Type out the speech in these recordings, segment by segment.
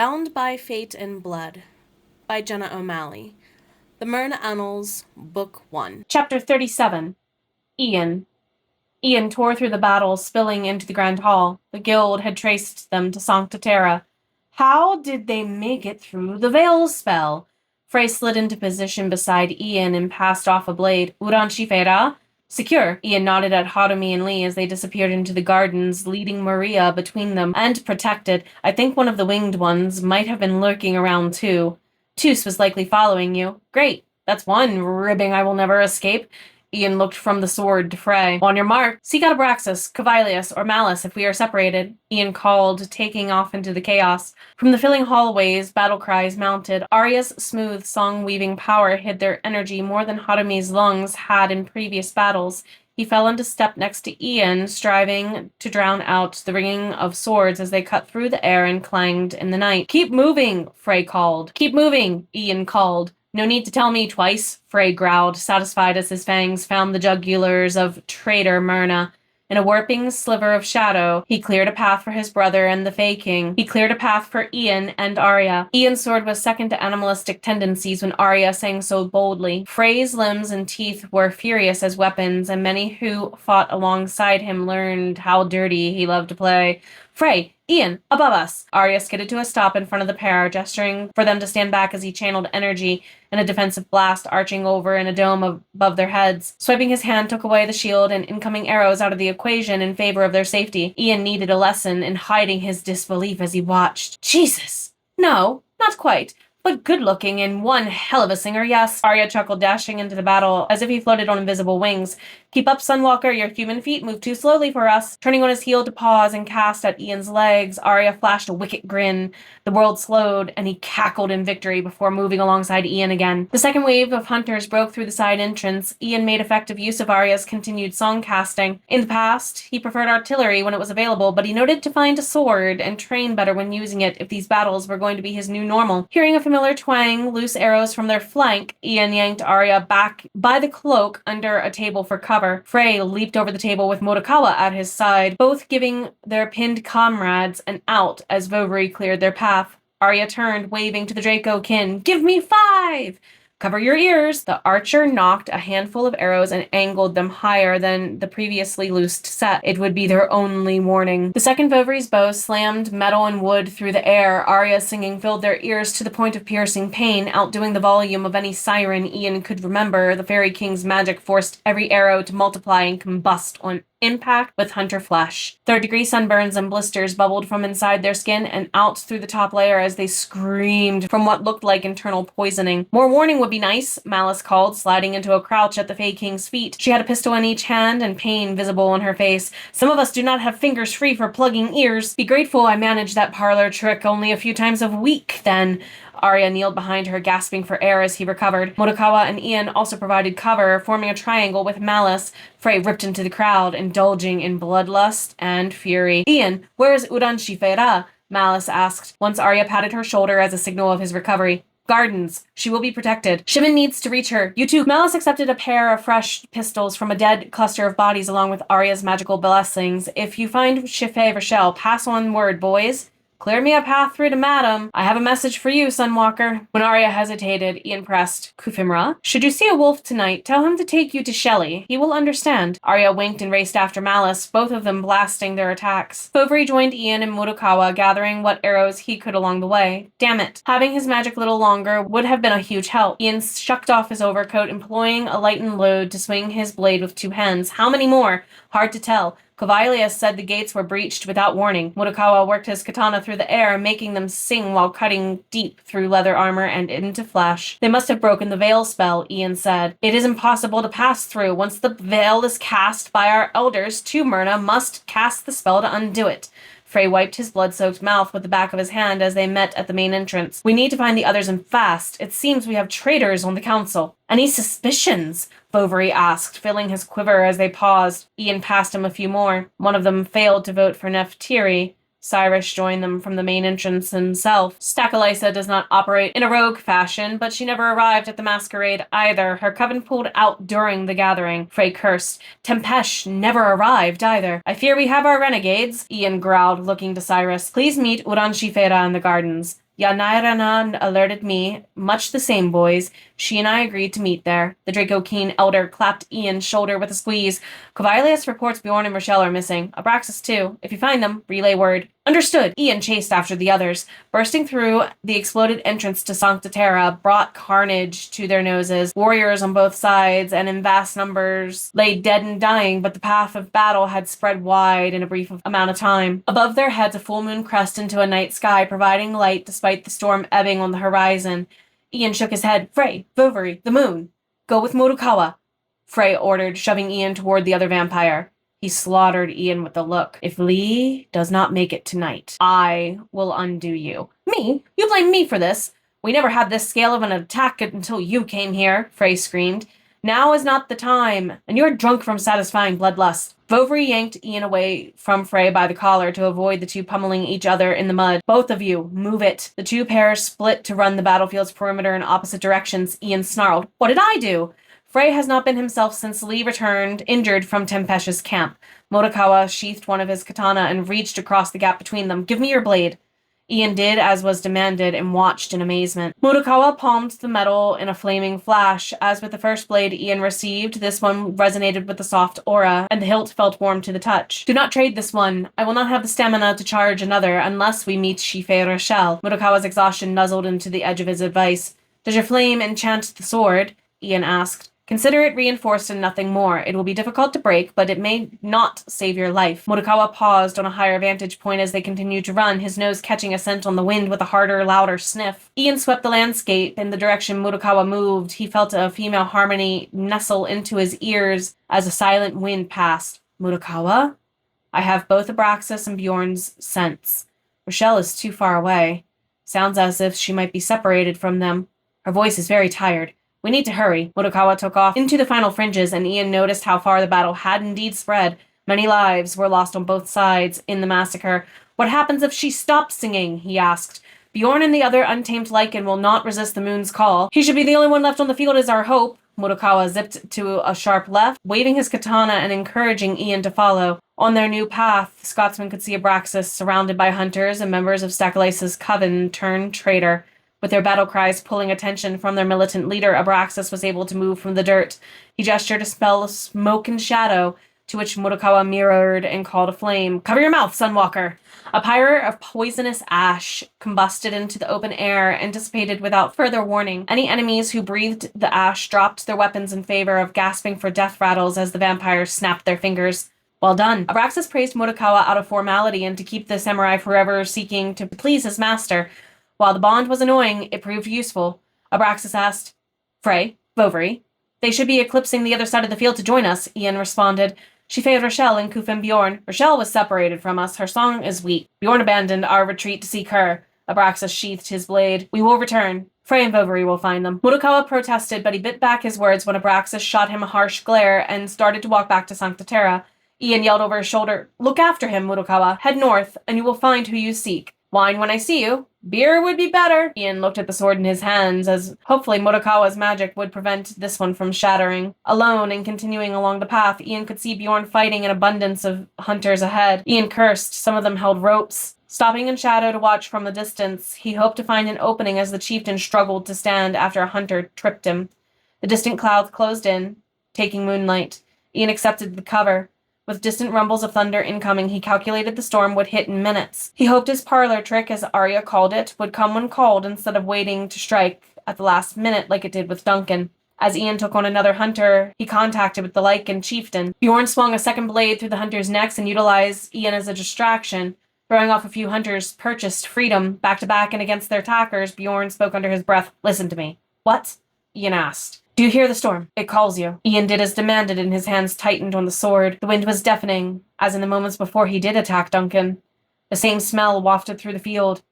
Bound by Fate and Blood by Jenna O'Malley. The Merna Annals, Book 1. Chapter 37. Ian. Ian tore through the battle, spilling into the Grand Hall. The guild had traced them to Sancta Terra. How did they make it through the veil spell? Frey slid into position beside Ian and passed off a blade. Uranshi Fera? Secure. Ian nodded at Hadomi and Lee as they disappeared into the gardens, leading Maria between them and protected. I think one of the winged ones might have been lurking around too. Tus was likely following you. Great. That's one ribbing I will never escape. Ian looked from the sword to Frey. On your mark, seek out Abraxas, Cavilius, or Malice if we are separated, Ian called, taking off into the chaos. From the filling hallways, battle cries mounted. Arya's smooth, song-weaving power hid their energy more than Hadomi's lungs had in previous battles. He fell into step next to Ian, striving to drown out the ringing of swords as they cut through the air and clanged in the night. Keep moving, Frey called. Keep moving, Ian called. No need to tell me twice, Frey growled, satisfied as his fangs found the jugulars of traitor Merna. In a warping sliver of shadow, he cleared a path for his brother and the Fae King. He cleared a path for Ian and Arya. Ian's sword was second to animalistic tendencies when Arya sang so boldly. Frey's limbs and teeth were furious as weapons, and many who fought alongside him learned how dirty he loved to play. Frey, Ian, above us! Arya skidded to a stop in front of the pair, gesturing for them to stand back as he channeled energy in a defensive blast arching over in a dome above their heads. Swiping his hand took away the shield and incoming arrows out of the equation in favor of their safety. Ian needed a lesson in hiding his disbelief as he watched. Jesus! No, not quite. But good-looking and one hell of a singer, yes. Arya chuckled, dashing into the battle as if he floated on invisible wings. Keep up, Sunwalker. Your human feet move too slowly for us. Turning on his heel to pause and cast at Ian's legs, Arya flashed a wicked grin. The world slowed, and he cackled in victory before moving alongside Ian again. The second wave of hunters broke through the side entrance. Ian made effective use of Arya's continued song casting. In the past, he preferred artillery when it was available, but he noted to find a sword and train better when using it if these battles were going to be his new normal. Hearing a familiar twang, loose arrows from their flank, Ian yanked Arya back by the cloak under a table for cover. Frey leaped over the table with Motokawa at his side, both giving their pinned comrades an out as Vovary cleared their path. Arya turned, waving to the dragonkin. Give me 5! Cover your ears! The archer knocked a handful of arrows and angled them higher than the previously loosed set. It would be their only warning. The second Vovary's bow slammed metal and wood through the air. Arya's singing filled their ears to the point of piercing pain, outdoing the volume of any siren Ian could remember. The Fairy King's magic forced every arrow to multiply and combust on impact with hunter flesh. Third-degree sunburns and blisters bubbled from inside their skin and out through the top layer as they screamed from what looked like internal poisoning. More warning would be nice, Malice called, sliding into a crouch at the Fae King's feet. She had a pistol in each hand and pain visible on her face. Some of us do not have fingers free for plugging ears. Be grateful I managed that parlor trick only a few times a week, then. Arya kneeled behind her, gasping for air as he recovered. Motokawa and Ian also provided cover, forming a triangle with Malice. Frey ripped into the crowd, indulging in bloodlust and fury. Ian, where is Uranshi Fera? Malice asked, once Arya patted her shoulder as a signal of his recovery. Gardens. She will be protected. Shimon needs to reach her. You too. Malice accepted a pair of fresh pistols from a dead cluster of bodies along with Arya's magical blessings. If you find Shife Rochelle, pass on word, boys. Clear me a path through to Madam. I have a message for you, Sunwalker. When Arya hesitated, Ian pressed, Kufimra, should you see a wolf tonight, tell him to take you to Shelley. He will understand. Arya winked and raced after Malice, both of them blasting their attacks. Bovary joined Ian and Motokawa, gathering what arrows he could along the way. Damn it. Having his magic a little longer would have been a huge help. Ian shucked off his overcoat, employing a lightened load to swing his blade with 2 hands. How many more? Hard to tell. Cavilius said the gates were breached without warning. Motokawa worked his katana through the air, making them sing while cutting deep through leather armor and into flesh. They must have broken the veil spell, Ian said. It is impossible to pass through. Once the veil is cast by our elders, two Merna must cast the spell to undo it. Frey wiped his blood-soaked mouth with the back of his hand as they met at the main entrance. We need to find the others and fast. It seems we have traitors on the council. Any suspicions? Bovary asked, filling his quiver as they paused. Ian passed him a few more. One of them failed to vote for Neftiri. Cyrus joined them from the main entrance himself. Stackalisa does not operate in a rogue fashion, but she never arrived at the masquerade either. Her coven pulled out during the gathering. Frey cursed. Tempesh never arrived either. I fear we have our renegades, Ian growled, looking to Cyrus. Please meet Uranshi Fera in the gardens. Yanairana alerted me. Much the same, boys. She and I agreed to meet there. The dragonkin elder clapped Ian's shoulder with a squeeze. Covilius reports Bjorn and Rochelle are missing. Abraxas too. If you find them, relay word. Understood. Ian chased after the others. Bursting through the exploded entrance to Sancta Terra brought carnage to their noses. Warriors on both sides and in vast numbers lay dead and dying, but the path of battle had spread wide in a brief amount of time. Above their heads, a full moon crest into a night sky, providing light despite the storm ebbing on the horizon. Ian shook his head. Frey, Vovery, the moon. Go with Motokawa, Frey ordered, shoving Ian toward the other vampire. He slaughtered Ian with a look. If Lee does not make it tonight, I will undo you. Me? You blame me for this? We never had this scale of an attack until you came here, Frey screamed. Now is not the time, and you're drunk from satisfying bloodlust. Vovery yanked Ian away from Frey by the collar to avoid the two pummeling each other in the mud. Both of you, move it. The two pairs split to run the battlefield's perimeter in opposite directions. Ian snarled. What did I do? Frey has not been himself since Lee returned, injured from Tempesh's camp. Motokawa sheathed one of his katana and reached across the gap between them. Give me your blade. Ian did as was demanded and watched in amazement. Motokawa palmed the metal in a flaming flash. As with the first blade Ian received, this one resonated with the soft aura, and the hilt felt warm to the touch. Do not trade this one. I will not have the stamina to charge another unless we meet Shife Rochelle. Motokawa's exhaustion nuzzled into the edge of his advice. Does your flame enchant the sword? Ian asked. Consider it reinforced and nothing more. It will be difficult to break, but it may not save your life. Motokawa paused on a higher vantage point as they continued to run, his nose catching a scent on the wind with a harder, louder sniff. Ian swept the landscape in the direction Motokawa moved. He felt a female harmony nestle into his ears as a silent wind passed. Motokawa? I have both Abraxas and Bjorn's scents. Rochelle is too far away. Sounds as if she might be separated from them. Her voice is very tired. We need to hurry. Motokawa took off into the final fringes, and Ian noticed how far the battle had indeed spread. Many lives were lost on both sides in the massacre. What happens if she stops singing? He asked. Bjorn and the other untamed lichen will not resist the moon's call. He should be the only one left on the field is our hope. Motokawa zipped to a sharp left, waving his katana and encouraging Ian to follow. On their new path, the Scotsman could see Abraxas surrounded by hunters and members of Stachyles's coven turned traitor. With their battle cries pulling attention from their militant leader, Abraxas was able to move from the dirt. He gestured a spell of smoke and shadow, to which Motokawa mirrored and called a flame. Cover your mouth, Sunwalker! A pyre of poisonous ash combusted into the open air and dissipated without further warning. Any enemies who breathed the ash dropped their weapons in favor of gasping for death rattles as the vampires snapped their fingers. Well done. Abraxas praised Motokawa out of formality and to keep the samurai forever seeking to please his master. While the bond was annoying, it proved useful. Abraxas asked, Frey, Vovery. They should be eclipsing the other side of the field to join us, Ian responded. She favored Rochelle and Kuf and Bjorn. Rochelle was separated from us. Her song is weak. Bjorn abandoned our retreat to seek her. Abraxas sheathed his blade. We will return. Frey and Vovery will find them. Motokawa protested, but he bit back his words when Abraxas shot him a harsh glare and started to walk back to Sancta Terra. Ian yelled over his shoulder, Look after him, Motokawa. Head north, and you will find who you seek. Wine when I see you. Beer would be better. Ian looked at the sword in his hands, as hopefully Motokawa's magic would prevent this one from shattering. Alone and continuing along the path, Ian could see Bjorn fighting an abundance of hunters ahead. Ian cursed. Some of them held ropes. Stopping in shadow to watch from the distance, he hoped to find an opening as the chieftain struggled to stand after a hunter tripped him. The distant clouds closed in, taking moonlight. Ian accepted the cover. With distant rumbles of thunder incoming, he calculated the storm would hit in minutes. He hoped his parlor trick, as Arya called it, would come when called instead of waiting to strike at the last minute like it did with Duncan. As Ian took on another hunter, he contacted with the lichen chieftain. Bjorn swung a second blade through the hunters' necks and utilized Ian as a distraction. Throwing off a few hunters' purchased freedom, back to back and against their attackers, Bjorn spoke under his breath. Listen to me. What? Ian asked. Do you hear the storm? It calls you. Ian did as demanded and his hands tightened on the sword. The wind was deafening, as in the moments before he did attack Duncan. The same smell wafted through the field.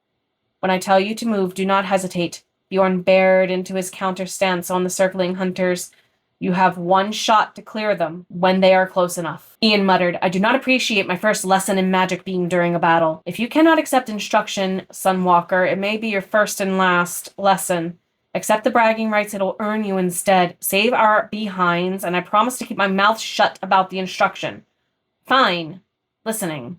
When I tell you to move, do not hesitate. Bjorn bared into his counter stance on the circling hunters. You have one shot to clear them when they are close enough. Ian muttered, I do not appreciate my first lesson in magic being during a battle. If you cannot accept instruction, Sunwalker, it may be your first and last lesson. Accept the bragging rights it'll earn you instead. Save our behinds, and I promise to keep my mouth shut about the instruction. Fine. Listening.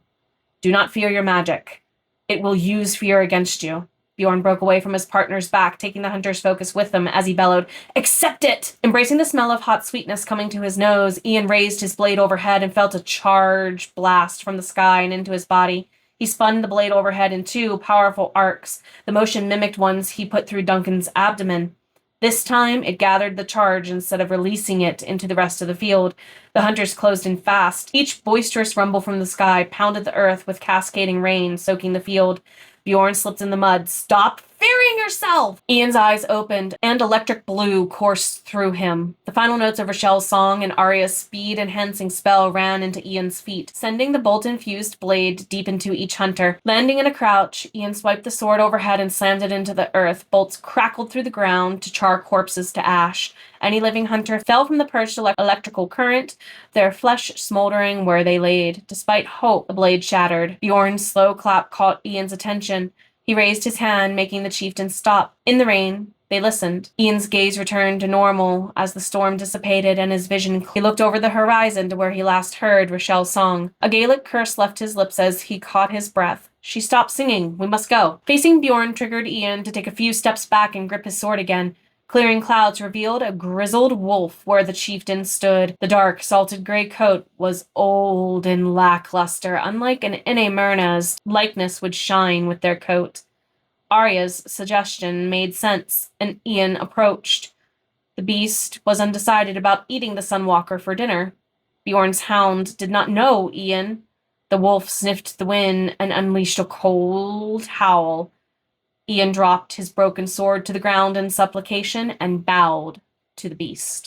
Do not fear your magic. It will use fear against you. Bjorn broke away from his partner's back, taking the hunter's focus with him as he bellowed, "Accept it!" Embracing the smell of hot sweetness coming to his nose, Ian raised his blade overhead and felt a charge blast from the sky and into his body. He spun the blade overhead in two powerful arcs. The motion mimicked ones he put through Duncan's abdomen. This time, it gathered the charge instead of releasing it into the rest of the field. The hunters closed in fast. Each boisterous rumble from the sky pounded the earth with cascading rain, soaking the field. Bjorn slipped in the mud. "Stop fearing yourself!" Ian's eyes opened, and electric blue coursed through him. The final notes of Rochelle's song and Arya's speed-enhancing spell ran into Ian's feet, sending the bolt-infused blade deep into each hunter. Landing in a crouch, Ian swiped the sword overhead and slammed it into the earth. Bolts crackled through the ground to char corpses to ash. Any living hunter fell from the purged electrical current, their flesh smoldering where they laid. Despite hope, the blade shattered. Bjorn's slow clap caught Ian's attention. He raised his hand, making the chieftain stop. In the rain, they listened. Ian's gaze returned to normal as the storm dissipated and his vision cleared. He looked over the horizon to where he last heard Rochelle's song. A Gaelic curse left his lips as he caught his breath. "She stopped singing. We must go." Facing Bjorn triggered Ian to take a few steps back and grip his sword again. Clearing clouds revealed a grizzled wolf where the chieftain stood. The dark, salted gray coat was old and lackluster, unlike an Ine Merna's likeness would shine with their coat. Arya's suggestion made sense, and Ian approached. The beast was undecided about eating the Sunwalker for dinner. Bjorn's hound did not know Ian. The wolf sniffed the wind and unleashed a cold howl. Ian dropped his broken sword to the ground in supplication and bowed to the beast.